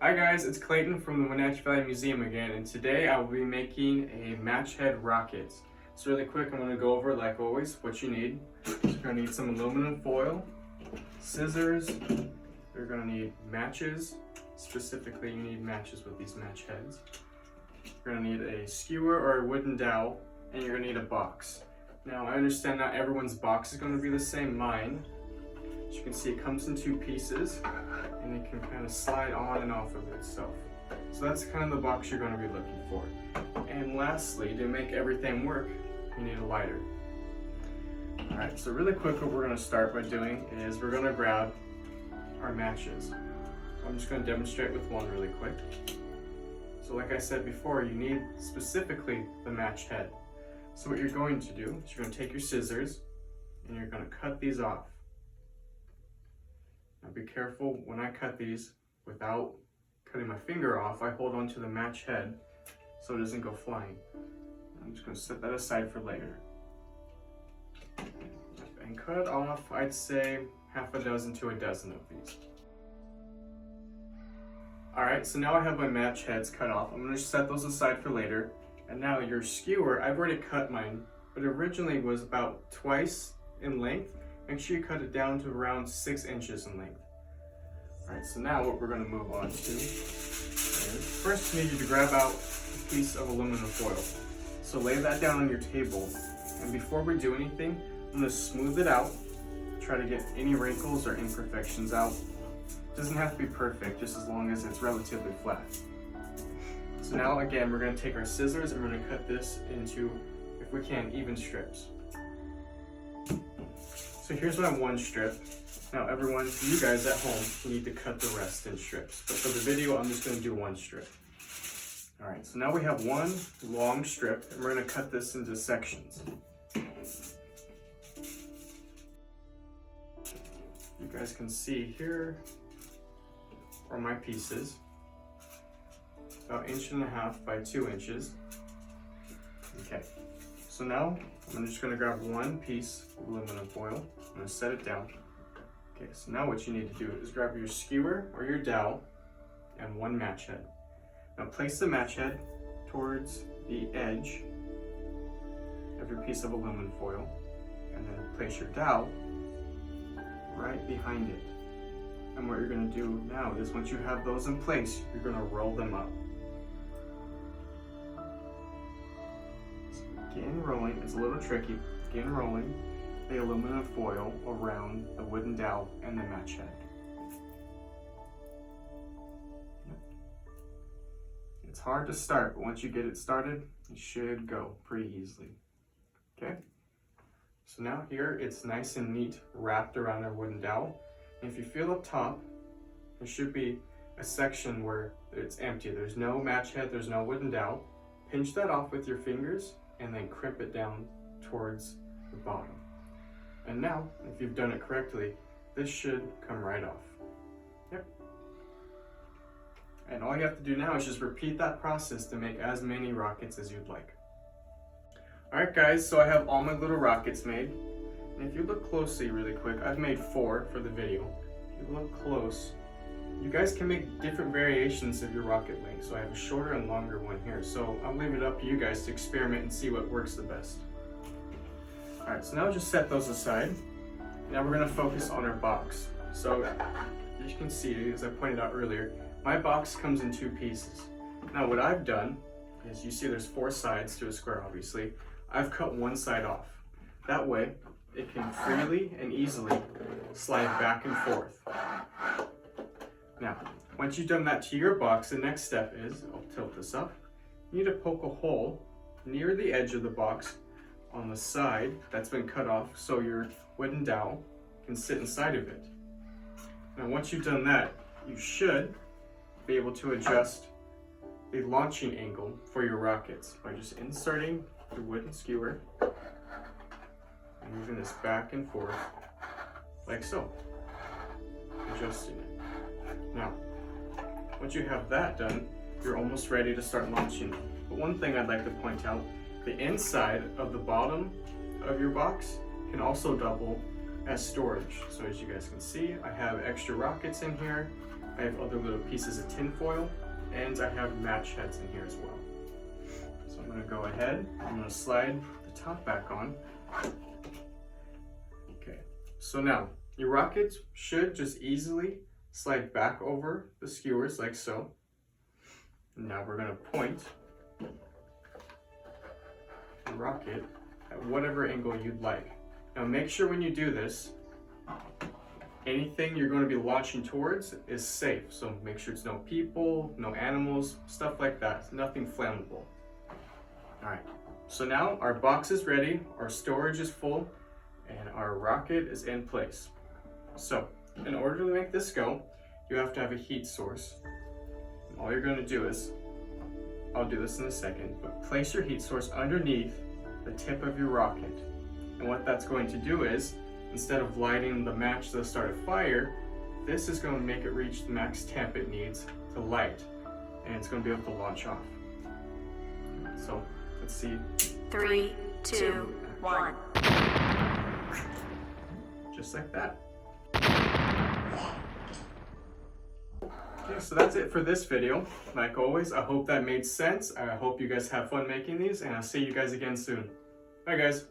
Hi guys, it's Clayton from the Wenatchee Museum again, and today I will be making a match head rocket. So really quick, I'm going to go over, like always, what you need. So you're going to need some aluminum foil, scissors, you're going to need matches. Specifically, you need matches with these match heads. You're going to need a skewer or a wooden dowel, and you're going to need a box. Now, I understand not everyone's box is going to be the same. Mine, as you can see, it comes in two pieces, and it can kind of slide on and off of itself. So that's kind of the box you're going to be looking for. And lastly, to make everything work, you need a lighter. Alright, so really quick what we're going to start by doing is we're going to grab our matches. I'm just going to demonstrate with one really quick. So like I said before, you need specifically the match head. So what you're going to do is you're going to take your scissors and you're going to cut these off. Now be careful when I cut these without cutting my finger off. I hold on to the match head so it doesn't go flying. I'm just going to set that aside for later. And cut off, I'd say, half a dozen to a dozen of these. Alright, so now I have my match heads cut off. I'm going to set those aside for later. And now your skewer, I've already cut mine, but originally was about twice in length. Make sure you cut it down to around 6 inches in length. Alright, so now what we're going to move on to is, first I need you to grab out a piece of aluminum foil. So lay that down on your table, and before we do anything, I'm going to smooth it out, try to get any wrinkles or imperfections out. It doesn't have to be perfect, just as long as it's relatively flat. So now again, we're going to take our scissors and we're going to cut this into, if we can, even strips. So here's my one strip. Now everyone, you guys at home, you need to cut the rest in strips. But for the video, I'm just going to do one strip. Alright, so now we have one long strip, and we're going to cut this into sections. You guys can see here are my pieces. About 1.5 inches by 2 inches. Okay, so now I'm just going to grab one piece of aluminum foil. I'm going to set it down. Okay, so now what you need to do is grab your skewer or your dowel and one match head. Now place the match head towards the edge of your piece of aluminum foil, and then place your dowel right behind it. And what you're going to do now is, once you have those in place, you're going to roll them up. So begin rolling. It's a little tricky. Begin rolling the aluminum foil around the wooden dowel and the match head. It's hard to start, but once you get it started, it should go pretty easily. Okay? So now here it's nice and neat wrapped around our wooden dowel. And if you feel up top, there should be a section where it's empty. There's no match head, there's no wooden dowel. Pinch that off with your fingers and then crimp it down towards the bottom. And now, if you've done it correctly, this should come right off. Yep. And all you have to do now is just repeat that process to make as many rockets as you'd like. Alright guys, so I have all my little rockets made. And if you look closely really quick, I've made 4 for the video. If you look close, you guys can make different variations of your rocket length. So I have a shorter and longer one here. So I'll leave it up to you guys to experiment and see what works the best. Alright, so now just set those aside. Now we're going to focus on our box. So as you can see, as I pointed out earlier, my box comes in 2 pieces. Now what I've done is, you see there's 4 sides to a square obviously. I've cut one side off. That way it can freely and easily slide back and forth. Now, once you've done that to your box, the next step is, I'll tilt this up, you need to poke a hole near the edge of the box on the side that's been cut off so your wooden dowel can sit inside of it. Now once you've done that, you should be able to adjust the launching angle for your rockets by just inserting the wooden skewer and moving this back and forth like so, adjusting it. Now, once you have that done, you're almost ready to start launching. But one thing I'd like to point out, the inside of the bottom of your box can also double as storage. So as you guys can see, I have extra rockets in here. I have other little pieces of tin foil, and I have match heads in here as well. So I'm gonna go ahead, I'm gonna slide the top back on. Okay, so now your rockets should just easily slide back over the skewers like so. Now we're gonna point the rocket at whatever angle you'd like. Now make sure when you do this, anything you're going to be launching towards is safe. So make sure it's no people, no animals, stuff like that. Nothing flammable. All right, so now our box is ready, our storage is full, and our rocket is in place. So in order to make this go, you have to have a heat source. And all you're going to do is, I'll do this in a second, but place your heat source underneath the tip of your rocket. And what that's going to do is, instead of lighting the match to start a fire, this is going to make it reach the max temp it needs to light, and it's going to be able to launch off. So let's see. 3, 2, 1. Just like that. Okay, so that's it for this video. Like always, I hope that made sense. I hope you guys have fun making these, and I'll see you guys again soon. Bye guys.